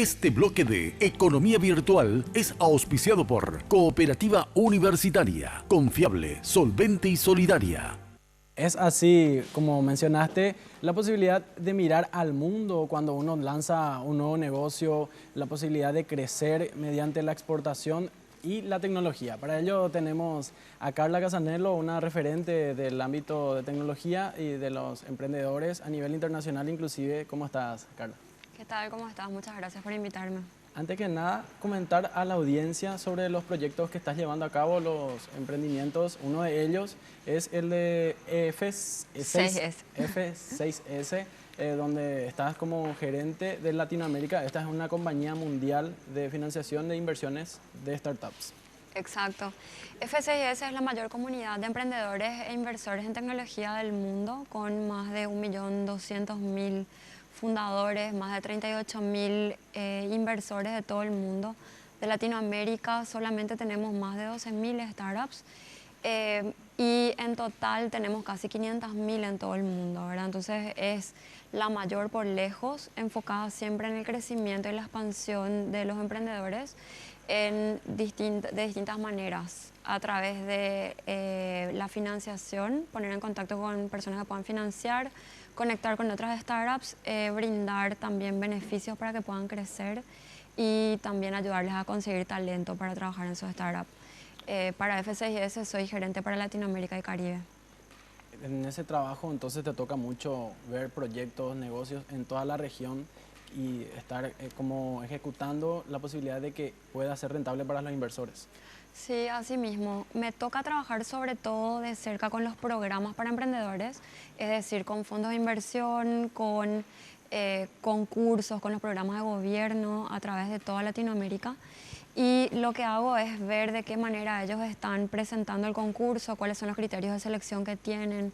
Este bloque de Economía Virtual es auspiciado por Cooperativa Universitaria, confiable, solvente y solidaria. Es así, como mencionaste, la posibilidad de mirar al mundo cuando uno lanza un nuevo negocio, la posibilidad de crecer mediante la exportación y la tecnología. Para ello tenemos a Carla Casanello, una referente del ámbito de tecnología y de los emprendedores a nivel internacional inclusive. ¿Cómo estás, Carla? ¿Qué tal? ¿Cómo estás? Muchas gracias por invitarme. Antes que nada, comentar a la audiencia sobre los proyectos que estás llevando a cabo, los emprendimientos. Uno de ellos es el de F6S, donde estás como gerente de Latinoamérica. Esta es una compañía mundial de financiación de inversiones de startups. Exacto. F6S es la mayor comunidad de emprendedores e inversores en tecnología del mundo, con más de 1.200.000 fundadores, más de 38.000 inversores de todo el mundo. De Latinoamérica solamente tenemos más de 12.000 startups y en total tenemos casi 500.000 en todo el mundo, ¿verdad? Entonces es la mayor por lejos, enfocada siempre en el crecimiento y la expansión de los emprendedores de distintas maneras, a través de la financiación, poner en contacto con personas que puedan financiar, conectar con otras startups, brindar también beneficios para que puedan crecer y también ayudarles a conseguir talento para trabajar en sus startups. Para F6S soy gerente para Latinoamérica y Caribe. En ese trabajo entonces te toca mucho ver proyectos, negocios en toda la región y estar como ejecutando la posibilidad de que pueda ser rentable para los inversores. Sí, así mismo. Me toca trabajar sobre todo de cerca con los programas para emprendedores, es decir, con fondos de inversión, con concursos, con los programas de gobierno a través de toda Latinoamérica. Y lo que hago es ver de qué manera ellos están presentando el concurso, cuáles son los criterios de selección que tienen,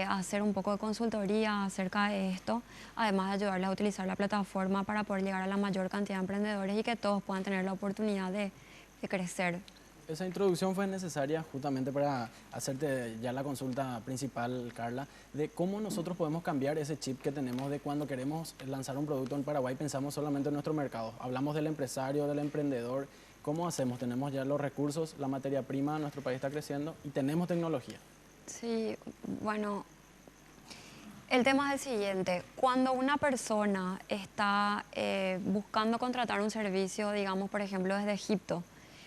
hacer un poco de consultoría acerca de esto, además de ayudarles a utilizar la plataforma para poder llegar a la mayor cantidad de emprendedores y que todos puedan tener la oportunidad de crecer. Esa introducción fue necesaria justamente para hacerte ya la consulta principal, Carla, de cómo nosotros podemos cambiar ese chip que tenemos de cuando queremos lanzar un producto en Paraguay, pensamos solamente en nuestro mercado. Hablamos del empresario, del emprendedor. ¿Cómo hacemos? Tenemos ya los recursos, la materia prima, nuestro país está creciendo y tenemos tecnología. Sí, bueno, el tema es el siguiente. Cuando una persona está buscando contratar un servicio, digamos, por ejemplo, desde Egipto,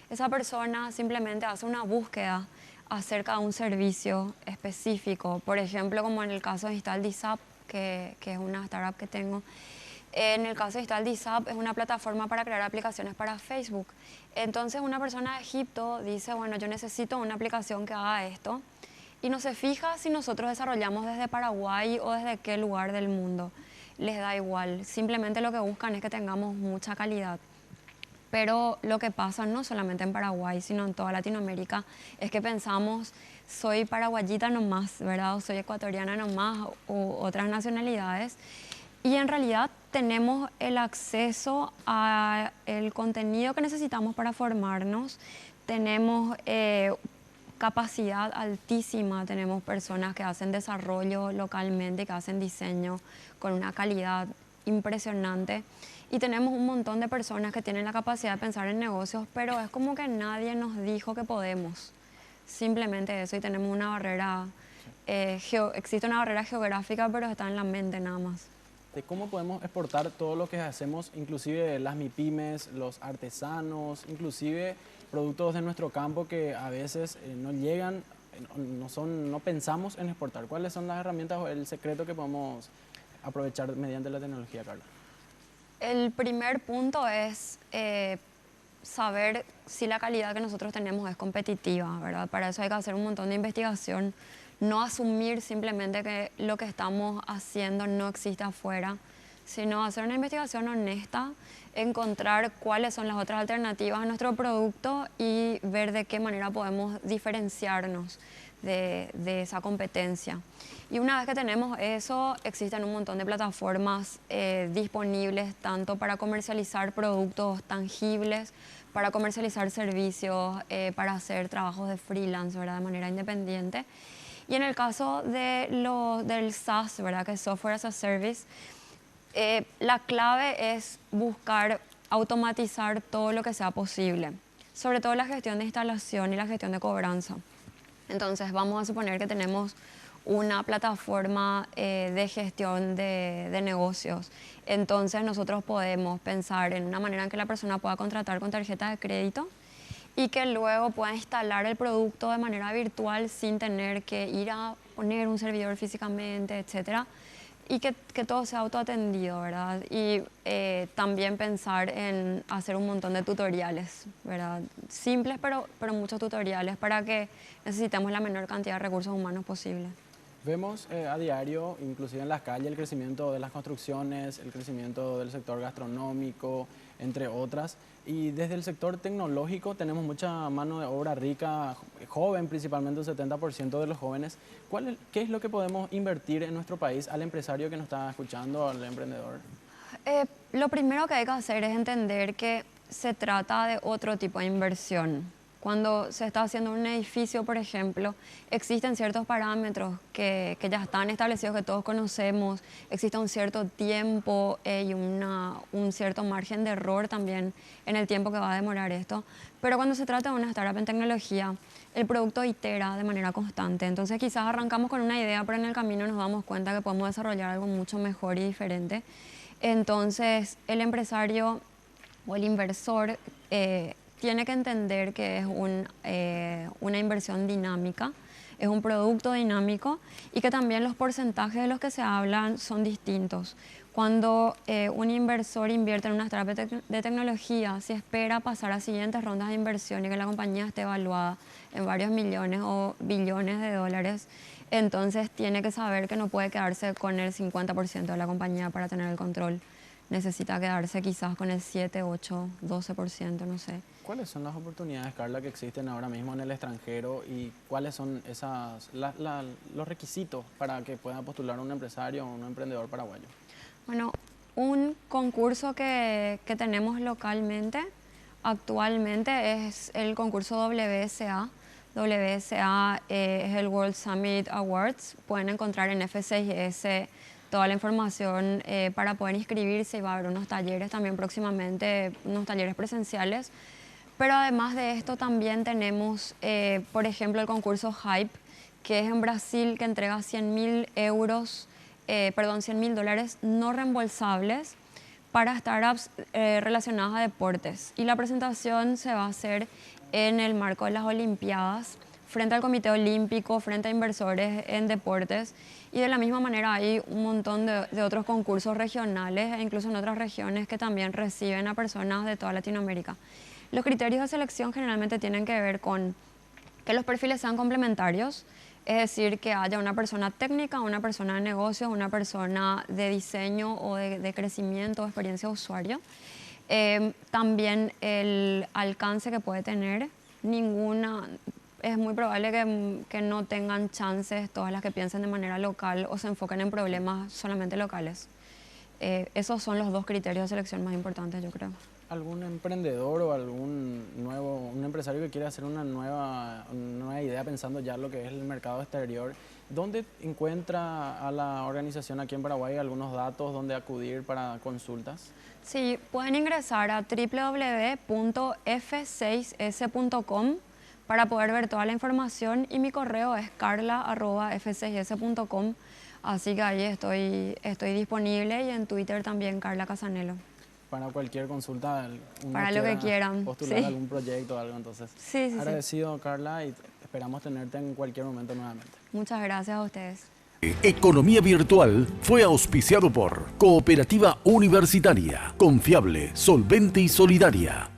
esa persona simplemente hace una búsqueda acerca de un servicio específico. Por ejemplo, como en el caso de Install-DSAP, que es una startup que tengo. En el caso de Install-DSAP es una plataforma para crear aplicaciones para Facebook. Entonces una persona de Egipto dice, bueno, yo necesito una aplicación que haga esto. Y no se fija si nosotros desarrollamos desde Paraguay o desde qué lugar del mundo. Les da igual. Simplemente lo que buscan es que tengamos mucha calidad. Pero lo que pasa no solamente en Paraguay, sino en toda Latinoamérica, es que pensamos, soy paraguayita nomás, ¿verdad? O soy ecuatoriana nomás, u otras nacionalidades. Y en realidad tenemos el acceso al contenido que necesitamos para formarnos. Tenemos capacidad altísima, tenemos personas que hacen desarrollo localmente, que hacen diseño con una calidad impresionante. Y tenemos un montón de personas que tienen la capacidad de pensar en negocios, pero es como que nadie nos dijo que podemos. Simplemente eso, y tenemos una barrera, existe una barrera geográfica, pero está en la mente nada más. De cómo podemos exportar todo lo que hacemos, inclusive las MIPYMES, los artesanos, inclusive productos de nuestro campo que a veces no llegan, no pensamos en exportar. ¿Cuáles son las herramientas o el secreto que podemos aprovechar mediante la tecnología, Carla? El primer punto es saber si la calidad que nosotros tenemos es competitiva, ¿verdad? Para eso hay que hacer un montón de investigación, no asumir simplemente que lo que estamos haciendo no existe afuera, sino hacer una investigación honesta, encontrar cuáles son las otras alternativas a nuestro producto y ver de qué manera podemos diferenciarnos de esa competencia. Y una vez que tenemos eso, existen un montón de plataformas disponibles tanto para comercializar productos tangibles, para comercializar servicios, para hacer trabajos de freelance, ¿verdad? De manera independiente. Y en el caso del SaaS, ¿verdad? Que es Software as a Service, La clave es buscar automatizar todo lo que sea posible, sobre todo la gestión de instalación y la gestión de cobranza. Entonces vamos a suponer que tenemos una plataforma de gestión de negocios. Entonces nosotros podemos pensar en una manera en que la persona pueda contratar con tarjeta de crédito y que luego pueda instalar el producto de manera virtual sin tener que ir a poner un servidor físicamente, etcétera, y que todo sea autoatendido, ¿verdad? Y también pensar en hacer un montón de tutoriales, ¿verdad? Simples, pero muchos tutoriales para que necesitemos la menor cantidad de recursos humanos posible. Vemos a diario, inclusive en las calles, el crecimiento de las construcciones, el crecimiento del sector gastronómico, entre otras. Y desde el sector tecnológico tenemos mucha mano de obra rica, joven, principalmente un 70% de los jóvenes. ¿Qué es lo que podemos invertir en nuestro país al empresario que nos está escuchando, al emprendedor? Lo primero que hay que hacer es entender que se trata de otro tipo de inversión. Cuando se está haciendo un edificio, por ejemplo, existen ciertos parámetros que ya están establecidos, que todos conocemos, existe un cierto tiempo y un cierto margen de error también en el tiempo que va a demorar esto. Pero cuando se trata de una startup en tecnología, el producto itera de manera constante. Entonces quizás arrancamos con una idea, pero en el camino nos damos cuenta que podemos desarrollar algo mucho mejor y diferente. Entonces el empresario o el inversor tiene que entender que es una inversión dinámica, es un producto dinámico y que también los porcentajes de los que se hablan son distintos. Cuando un inversor invierte en una startup de tecnología, se espera pasar a siguientes rondas de inversión y que la compañía esté evaluada en varios millones o billones de dólares. Entonces tiene que saber que no puede quedarse con el 50% de la compañía para tener el control. Necesita quedarse quizás con el 7, 8, 12%, no sé. ¿Cuáles son las oportunidades, Carla, que existen ahora mismo en el extranjero y cuáles son los requisitos para que pueda postular un empresario o un emprendedor paraguayo? Bueno, un concurso que tenemos localmente actualmente es el concurso WSA. WSA es el World Summit Awards. Pueden encontrar en F6S toda la información para poder inscribirse y va a haber unos talleres también próximamente, unos talleres presenciales. Pero además de esto también tenemos, por ejemplo, el concurso Hype, que es en Brasil, que entrega 100.000 dólares no reembolsables para startups relacionadas a deportes. Y la presentación se va a hacer en el marco de las Olimpiadas, frente al Comité Olímpico, frente a inversores en deportes. Y de la misma manera hay un montón de otros concursos regionales e incluso en otras regiones que también reciben a personas de toda Latinoamérica. Los criterios de selección generalmente tienen que ver con que los perfiles sean complementarios, es decir, que haya una persona técnica, una persona de negocios, una persona de diseño o de crecimiento o experiencia de usuario. También el alcance que puede tener. Es muy probable que no tengan chances todas las que piensen de manera local o se enfoquen en problemas solamente locales. Esos son los dos criterios de selección más importantes, yo creo. ¿Algún emprendedor o un empresario que quiere hacer una nueva idea pensando ya en lo que es el mercado exterior? ¿Dónde encuentra a la organización aquí en Paraguay algunos datos donde acudir para consultas? Sí, pueden ingresar a www.f6s.com para poder ver toda la información y mi correo es carla@f6s.com, así que ahí estoy disponible y en Twitter también Carla Casanelo. Para cualquier consulta, para lo que quieran, postular sí. algún proyecto o algo, entonces. Sí. Agradecido, Carla, y esperamos tenerte en cualquier momento nuevamente. Muchas gracias a ustedes. Economía Virtual fue auspiciado por Cooperativa Universitaria, confiable, solvente y solidaria.